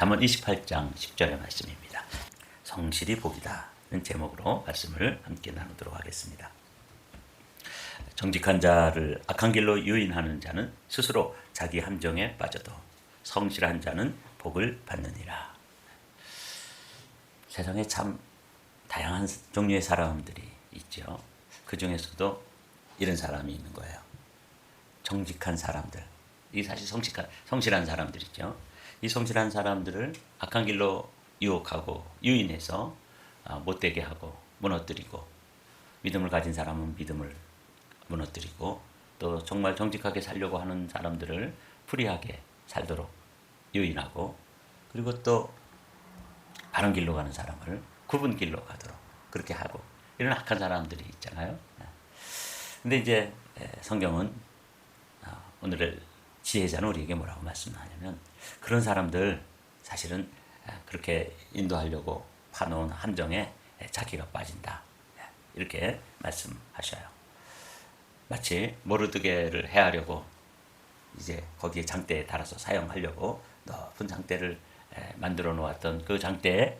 잠언 28장 10절의 말씀입니다. 성실이 복이다 는 제목으로 말씀을 함께 나누도록 하겠습니다. 정직한 자를 악한 길로 유인하는 자는 스스로 자기 함정에 빠져도 성실한 자는 복을 받느니라. 세상에 참 다양한 종류의 사람들이 있죠. 그 중에서도 이런 사람이 있는 거예요. 정직한 사람들. 이 사실 성실한 사람들이죠. 이 성실한 사람들을 악한 길로 유혹하고 유인해서 못되게 하고 무너뜨리고, 믿음을 가진 사람은 믿음을 무너뜨리고, 또 정말 정직하게 살려고 하는 사람들을 불의하게 살도록 유인하고, 그리고 또 바른 길로 가는 사람을 굽은 길로 가도록 그렇게 하고, 이런 악한 사람들이 있잖아요. 근데 이제 성경은 오늘의 지혜자는 우리에게 뭐라고 말씀하냐면, 그런 사람들 사실은 그렇게 인도하려고 파놓은 함정에 자기가 빠진다, 이렇게 말씀하셔요. 마치 모르드게를 해하려고 이제 거기에 장대에 달아서 사용하려고 높은 장대를 만들어 놓았던 그 장대에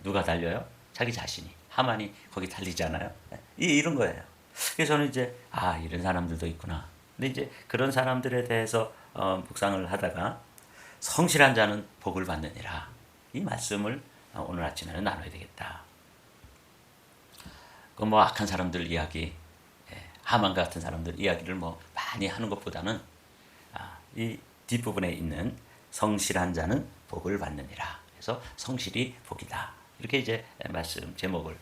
누가 달려요? 자기 자신이, 하만이 거기 달리잖아요. 이런 거예요. 그래서 저는 이제 이런 사람들도 있구나. 근데 이제 그런 사람들에 대해서 묵상을 하다가 성실한 자는 복을 받느니라, 이 말씀을 오늘 아침에는 나눠야 되겠다. 그 뭐 악한 사람들 이야기, 하만 같은 사람들 이야기를 뭐 많이 하는 것보다는 이 뒷부분에 있는 성실한 자는 복을 받느니라. 그래서 성실이 복이다. 이렇게 이제 말씀 제목을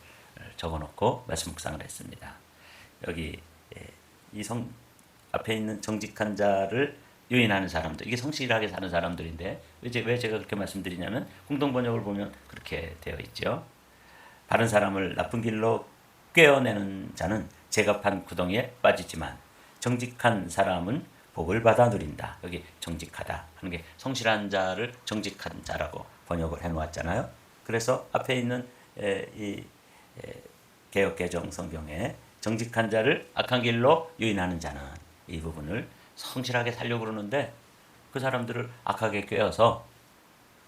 적어놓고 말씀 묵상을 했습니다. 여기 이 앞에 있는 정직한 자를 유인하는 사람들, 이게 성실하게 사는 사람들인데 왜 제가 그렇게 말씀드리냐면, 공동 번역을 보면 그렇게 되어 있죠. 바른 사람을 나쁜 길로 꿰어내는 자는 제갑한 구덩이에 빠지지만 정직한 사람은 복을 받아 누린다. 여기 정직하다 하는 게 성실한 자를 정직한 자라고 번역을 해놓았잖아요. 그래서 앞에 있는 이 개역개정 성경에 정직한 자를 악한 길로 유인하는 자는, 이 부분을 성실하게 살려고 그러는데 그 사람들을 악하게 꿰어서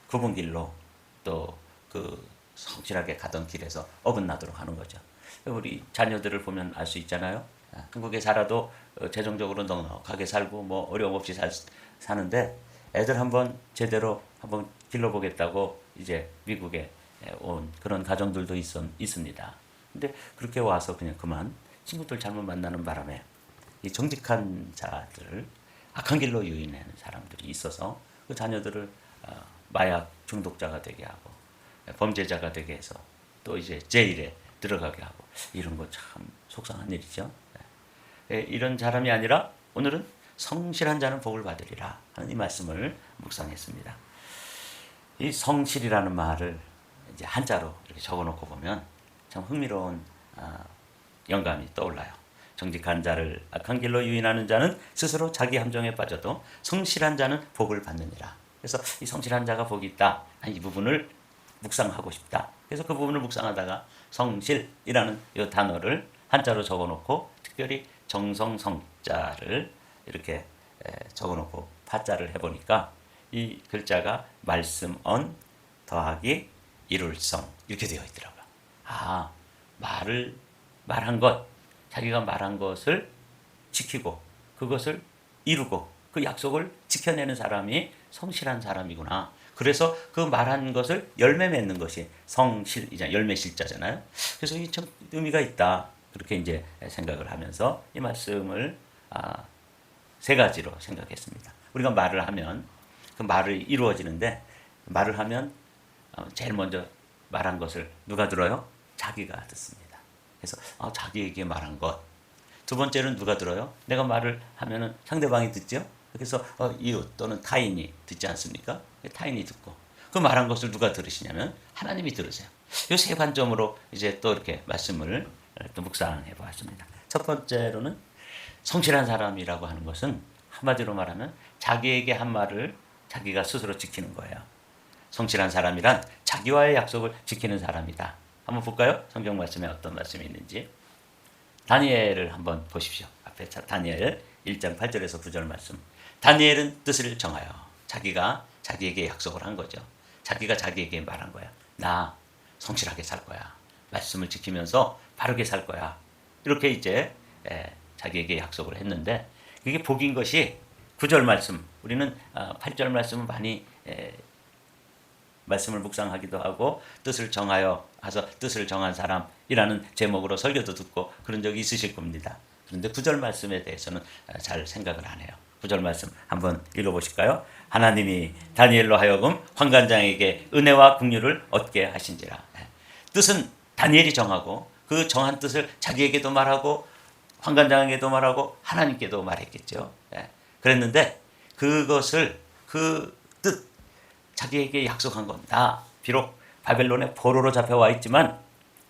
굽은 길로, 또 그 성실하게 가던 길에서 어긋나도록 하는 거죠. 우리 자녀들을 보면 알 수 있잖아요. 한국에 살아도 재정적으로 넉넉하게 살고 뭐 어려움 없이 사는데, 애들 한번 제대로 한번 길러보겠다고 이제 미국에 온 그런 가정들도 있습니다. 근데 그렇게 와서 그냥 그만 친구들 잘못 만나는 바람에 이 정직한 자들을 악한 길로 유인하는 사람들이 있어서 그 자녀들을 마약 중독자가 되게 하고 범죄자가 되게 해서 또 이제 제일에 들어가게 하고, 이런 거 참 속상한 일이죠. 이런 사람이 아니라 오늘은 성실한 자는 복을 받으리라 하는 이 말씀을 묵상했습니다. 이 성실이라는 말을 이제 한자로 이렇게 적어놓고 보면 참 흥미로운 영감이 떠올라요. 정직한 자를 악한 길로 유인하는 자는 스스로 자기 함정에 빠져도 성실한 자는 복을 받느니라. 그래서 이 성실한 자가 복이 있다, 이 부분을 묵상하고 싶다. 그래서 그 부분을 묵상하다가 성실이라는 이 단어를 한자로 적어놓고, 특별히 정성성자를 이렇게 적어놓고 파자를 해보니까 이 글자가 말씀언 더하기 이룰성, 이렇게 되어 있더라고요. 말한 것, 자기가 말한 것을 지키고 그것을 이루고 그 약속을 지켜내는 사람이 성실한 사람이구나. 그래서 그 말한 것을 열매 맺는 것이 성실이잖아요. 열매실자잖아요. 그래서 이 참 의미가 있다. 그렇게 이제 생각을 하면서 이 말씀을 세 가지로 생각했습니다. 우리가 말을 하면 그 말이 이루어지는데, 말을 하면 제일 먼저 말한 것을 누가 들어요? 자기가 듣습니다. 그래서 자기에게 말한 것. 두 번째는 누가 들어요? 내가 말을 하면은 상대방이 듣죠. 그래서 이웃 또는 타인이 듣지 않습니까? 타인이 듣고, 그 말한 것을 누가 들으시냐면 하나님이 들으세요. 이 세 관점으로 이제 또 이렇게 말씀을 또 묵상해 보았습니다. 첫 번째로는 성실한 사람이라고 하는 것은 한마디로 말하면 자기에게 한 말을 자기가 스스로 지키는 거예요. 성실한 사람이란 자기와의 약속을 지키는 사람이다. 한번 볼까요? 성경 말씀에 어떤 말씀이 있는지. 다니엘을 한번 보십시오. 앞에 다니엘 1장 8절에서 9절 말씀. 다니엘은 뜻을 정하여 자기가 자기에게 약속을 한 거죠. 자기가 자기에게 말한 거야. 나 성실하게 살 거야. 말씀을 지키면서 바르게 살 거야. 이렇게 이제 자기에게 약속을 했는데 그게 복인 것이 9절 말씀, 우리는 8절 말씀은 많이 말씀을 묵상하기도 하고 뜻을 정하여 하서 뜻을 정한 사람이라는 제목으로 설교도 듣고 그런 적이 있으실 겁니다. 그런데 9절 말씀에 대해서는 잘 생각을 안 해요. 9절 말씀 한번 읽어보실까요? 하나님이 다니엘로 하여금 환관장에게 은혜와 긍휼을 얻게 하신지라. 뜻은 다니엘이 정하고 그 정한 뜻을 자기에게도 말하고 환관장에게도 말하고 하나님께도 말했겠죠. 그랬는데 그것을 그 뜻 자기에게 약속한 건 나 비록 바벨론의 포로로 잡혀와 있지만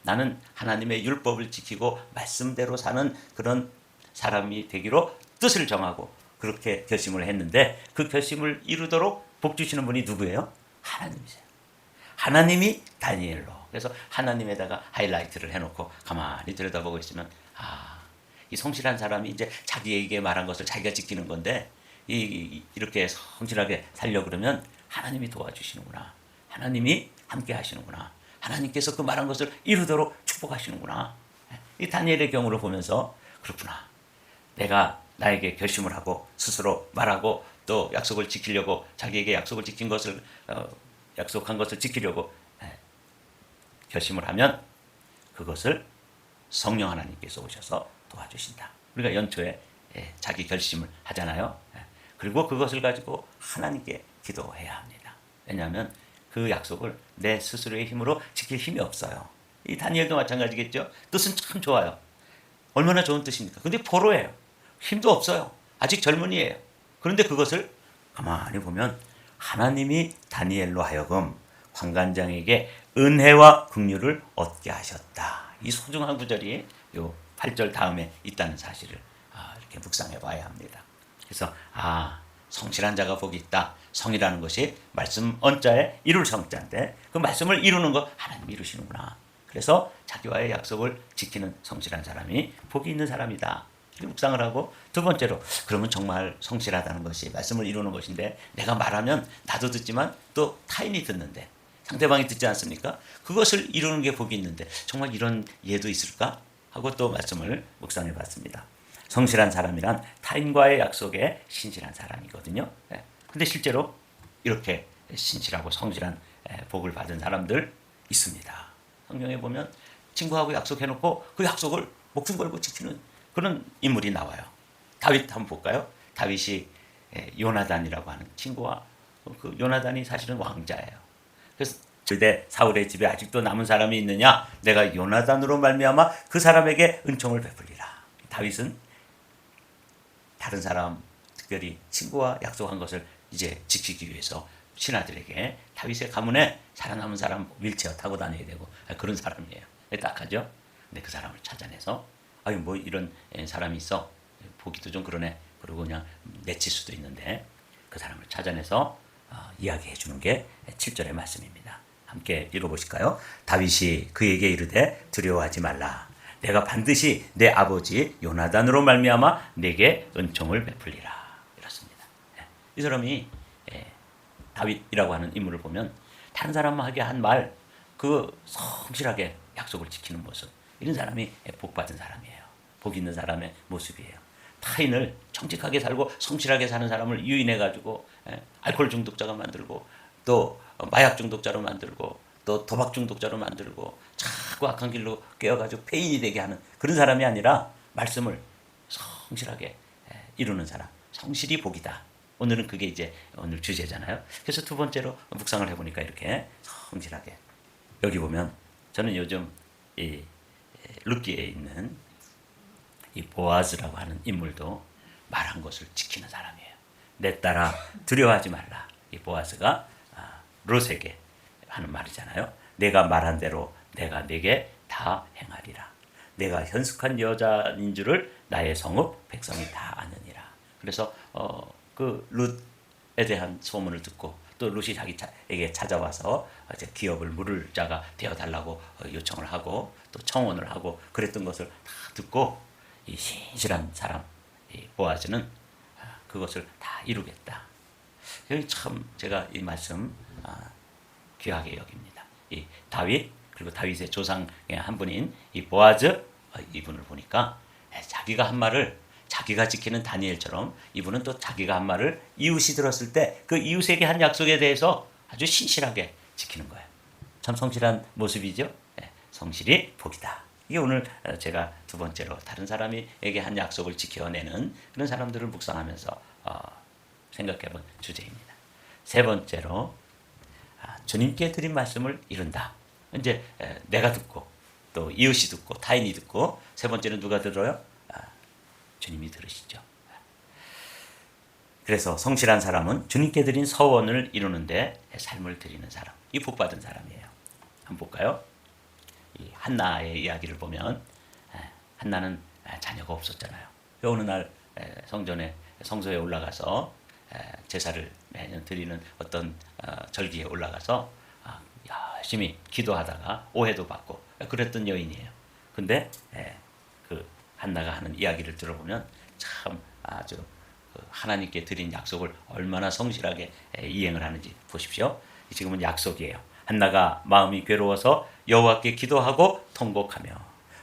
나는 하나님의 율법을 지키고 말씀대로 사는 그런 사람이 되기로 뜻을 정하고 그렇게 결심을 했는데 그 결심을 이루도록 복 주시는 분이 누구예요? 하나님이세요. 하나님이 다니엘로. 그래서 하나님에다가 하이라이트를 해놓고 가만히 들여다보고 있으면 이 성실한 사람이 이제 자기에게 말한 것을 자기가 지키는 건데 이렇게 성실하게 살려고 그러면 하나님이 도와주시는구나. 하나님이 함께 하시는구나. 하나님께서 그 말한 것을 이루도록 축복하시는구나. 이 다니엘의 경우를 보면서 그렇구나. 내가 나에게 결심을 하고 스스로 말하고 또 약속을 지키려고 자기에게 약속을 지킨 것을 약속한 것을 지키려고 결심을 하면 그것을 성령 하나님께서 오셔서 도와주신다. 우리가 연초에 자기 결심을 하잖아요. 그리고 그것을 가지고 하나님께 기도해야 합니다. 왜냐하면 그 약속을 내 스스로의 힘으로 지킬 힘이 없어요. 이 다니엘도 마찬가지겠죠. 뜻은 참 좋아요. 얼마나 좋은 뜻입니까? 근데 포로예요. 힘도 없어요. 아직 젊은이에요. 그런데 그것을 가만히 보면 하나님이 다니엘로 하여금 환관장에게 은혜와 긍휼을 얻게 하셨다. 이 소중한 구절이 요 8절 다음에 있다는 사실을 이렇게 묵상해 봐야 합니다. 그래서 성실한 자가 복이 있다. 성이라는 것이 말씀 언자에 이룰 성자인데 그 말씀을 이루는 거 하나님이 이루시는구나. 그래서 자기와의 약속을 지키는 성실한 사람이 복이 있는 사람이다. 이렇게 묵상을 하고 두 번째로 그러면 정말 성실하다는 것이 말씀을 이루는 것인데 내가 말하면 나도 듣지만 또 타인이 듣는데 상대방이 듣지 않습니까? 그것을 이루는 게 복이 있는데 정말 이런 예도 있을까? 하고 또 말씀을 묵상해 봤습니다. 성실한 사람이란 타인과의 약속에 신실한 사람이거든요. 근데 실제로 이렇게 신실하고 성실한 복을 받은 사람들 있습니다. 성경에 보면 친구하고 약속해놓고 그 약속을 목숨 걸고 지키는 그런 인물이 나와요. 다윗 한번 볼까요? 다윗이 요나단이라고 하는 친구와 그 요나단이 사실은 왕자예요. 그래서 그때 사울의 집에 아직도 남은 사람이 있느냐? 내가 요나단으로 말미암아 그 사람에게 은총을 베풀리라. 다윗은 다른 사람, 특별히 친구와 약속한 것을 이제 지키기 위해서 신하들에게 다윗의 가문에 살아남은 사람 윌체어 타고 다녀야 되고 그런 사람이에요. 딱하죠? 근데 그 사람을 찾아내서 뭐 이런 사람이 있어. 보기도 좀 그러네. 그러고 그냥 내칠 수도 있는데 그 사람을 찾아내서 이야기해 주는 게 7절의 말씀입니다. 함께 읽어보실까요? 다윗이 그에게 이르되 두려워하지 말라. 내가 반드시 내 아버지 요나단으로 말미암아 내게 은총을 베풀리라. 이렇습니다. 이 사람이 다윗이라고 하는 인물을 보면 다른 사람에게 한 말 그 성실하게 약속을 지키는 모습 이런 사람이 복 받은 사람이에요. 복 있는 사람의 모습이에요. 타인을 정직하게 살고 성실하게 사는 사람을 유인해 가지고 알코올 중독자가 만들고 또 마약 중독자로 만들고 또 도박 중독자로 만들고 자꾸 악한 길로 깨어가지고 폐인이 되게 하는 그런 사람이 아니라 말씀을 성실하게 이루는 사람. 성실이 복이다. 오늘은 그게 이제 오늘 주제잖아요. 그래서 두 번째로 묵상을 해보니까 이렇게 성실하게 여기 보면 저는 요즘 이 룻기에 있는 이 보아즈라고 하는 인물도 말한 것을 지키는 사람이에요. 내 딸아 두려워하지 말라. 이 보아즈가 룻에게 하는 말이잖아요. 내가 말한 대로 내가 네게 다 행하리라. 내가 현숙한 여자인 줄을 나의 성읍 백성이 다 아느니라. 그래서 그 룻에 대한 소문을 듣고 또 룻이 자기에게 찾아와서 이제 기업을 물을 자가 되어달라고 요청을 하고 또 청혼을 하고 그랬던 것을 다 듣고 이 신실한 사람 이 보아즈는 그것을 다 이루겠다. 참 제가 이 말씀 귀하게 여깁니다. 이 다윗 그리고 다윗의 조상의 한 분인 이 보아즈 이분을 보니까 자기가 한 말을 자기가 지키는 다니엘처럼 이분은 또 자기가 한 말을 이웃이 들었을 때 그 이웃에게 한 약속에 대해서 아주 신실하게 지키는 거예요. 참 성실한 모습이죠. 성실이 복이다. 이게 오늘 제가 두 번째로 다른 사람에게 한 약속을 지켜내는 그런 사람들을 묵상하면서 생각해본 주제입니다. 세 번째로 주님께 드린 말씀을 이룬다. 이제 내가 듣고 또 이웃이 듣고 타인이 듣고 세 번째는 누가 들어요? 주님이 들으시죠. 그래서 성실한 사람은 주님께 드린 서원을 이루는데 삶을 드리는 사람, 이 복받은 사람이에요. 한번 볼까요? 이 한나의 이야기를 보면 한나는 자녀가 없었잖아요. 어느 날 성소에 올라가서 제사를 매년 드리는 어떤 절기에 올라가서 열심히 기도하다가 오해도 받고 그랬던 여인이에요. 근데 그 한나가 하는 이야기를 들어보면 참 아주 하나님께 드린 약속을 얼마나 성실하게 이행을 하는지 보십시오. 지금은 약속이에요. 한나가 마음이 괴로워서 여호와께 기도하고 통곡하며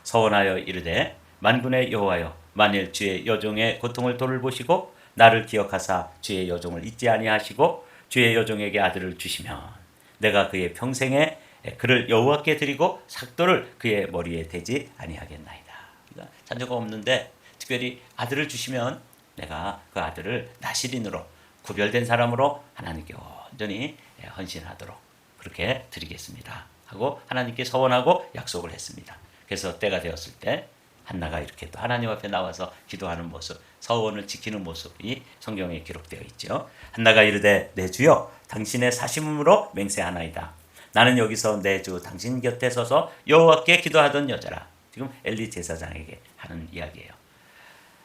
서원하여 이르되 만군의 여호와여 만일 주의 여종의 고통을 돌보시고 나를 기억하사 주의 여종을 잊지 아니하시고 주의 여종에게 아들을 주시면 내가 그의 평생에 그를 여호와께 드리고 삭도를 그의 머리에 대지 아니하겠나이다. 그러니까 자녀가 없는데 특별히 아들을 주시면 내가 그 아들을 나실인으로 구별된 사람으로 하나님께 온전히 헌신하도록 그렇게 드리겠습니다 하고 하나님께 서원하고 약속을 했습니다. 그래서 때가 되었을 때 한나가 이렇게 또 하나님 앞에 나와서 기도하는 모습, 서원을 지키는 모습이 성경에 기록되어 있죠. 한나가 이르되 내 주여 당신의 사심으로 맹세하나이다. 나는 여기서 내 주 당신 곁에 서서 여호와께 기도하던 여자라. 지금 엘리 제사장에게 하는 이야기예요.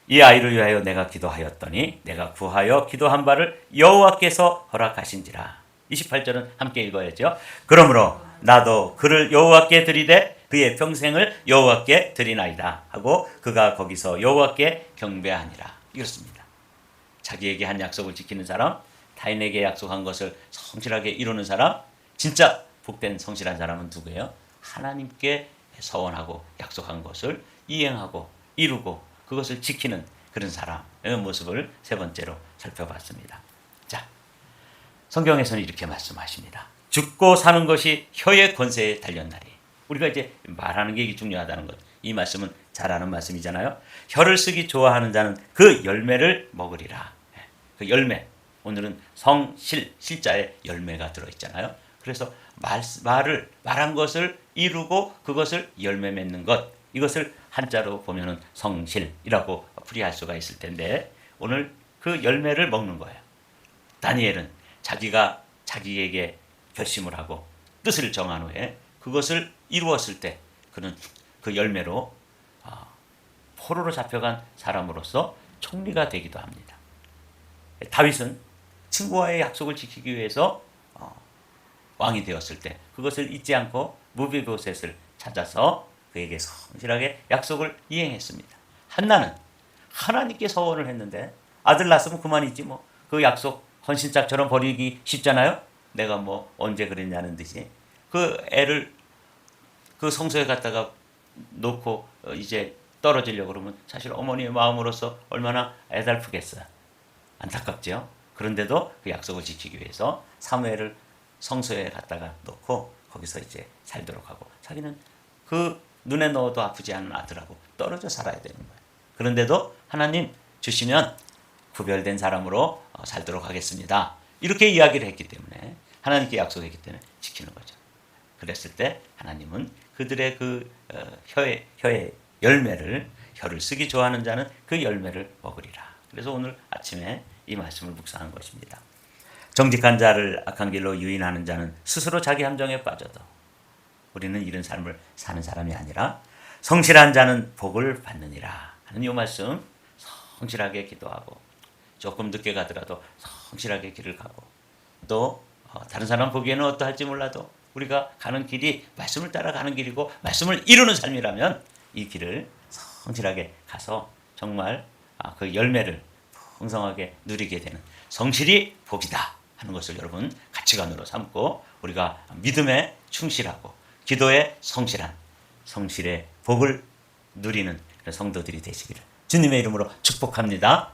이 아이를 위하여 내가 기도하였더니 내가 구하여 기도한 바를 여호와께서 허락하신지라. 28절은 함께 읽어야죠. 그러므로 나도 그를 여호와께 드리되 그의 평생을 여호와께 드리나이다 하고 그가 거기서 여호와께 경배하니라. 이렇습니다. 자기에게 한 약속을 지키는 사람, 타인에게 약속한 것을 성실하게 이루는 사람, 진짜 복된 성실한 사람은 누구예요? 하나님께 서원하고 약속한 것을 이행하고 이루고 그것을 지키는 그런 사람의 모습을 세 번째로 살펴봤습니다. 자, 성경에서는 이렇게 말씀하십니다. 죽고 사는 것이 혀의 권세에 달렸나니. 우리가 이제 말하는 게 중요하다는 것. 이 말씀은 잘 아는 말씀이잖아요. 혀를 쓰기 좋아하는 자는 그 열매를 먹으리라. 그 열매. 오늘은 성실, 실자에 열매가 들어있잖아요. 그래서 말한 것을 이루고 그것을 열매 맺는 것. 이것을 한자로 보면은 성실이라고 풀이할 수가 있을 텐데 오늘 그 열매를 먹는 거예요. 다니엘은 자기가 자기에게 결심을 하고 뜻을 정한 후에 그것을 이루었을 때 그는 그 열매로 포로로 잡혀간 사람으로서 총리가 되기도 합니다. 다윗은 친구와의 약속을 지키기 위해서 왕이 되었을 때 그것을 잊지 않고 무비보셋을 찾아서 그에게 성실하게 약속을 이행했습니다. 한나는 하나님께 서원을 했는데 아들 낳았으면 그만이지 뭐 그 약속 헌신짝처럼 버리기 쉽잖아요. 내가 뭐 언제 그랬냐는 듯이 그 애를 그 성소에 갖다가 놓고 이제 떨어지려고 그러면 사실 어머니의 마음으로서 얼마나 애달프겠어요. 안타깝죠. 그런데도 그 약속을 지키기 위해서 사무엘을 성소에 갖다가 놓고 거기서 이제 살도록 하고 자기는 그 눈에 넣어도 아프지 않은 아들하고 떨어져 살아야 되는 거예요. 그런데도 하나님 주시면 구별된 사람으로 살도록 하겠습니다. 이렇게 이야기를 했기 때문에 하나님께 약속했기 때문에 지키는 거죠. 그랬을 때 하나님은 그들의 그 혀의 열매를 혀를 쓰기 좋아하는 자는 그 열매를 먹으리라. 그래서 오늘 아침에 이 말씀을 묵상한 것입니다. 정직한 자를 악한 길로 유인하는 자는 스스로 자기 함정에 빠져도 우리는 이런 삶을 사는 사람이 아니라 성실한 자는 복을 받느니라 하는 이 말씀 성실하게 기도하고 조금 늦게 가더라도 성실하게 길을 가고 또 다른 사람 보기에는 어떠할지 몰라도 우리가 가는 길이 말씀을 따라가는 길이고 말씀을 이루는 삶이라면 이 길을 성실하게 가서 정말 그 열매를 풍성하게 누리게 되는 성실이 복이다 하는 것을 여러분 가치관으로 삼고 우리가 믿음에 충실하고 기도에 성실한 성실의 복을 누리는 그런 성도들이 되시기를 주님의 이름으로 축복합니다.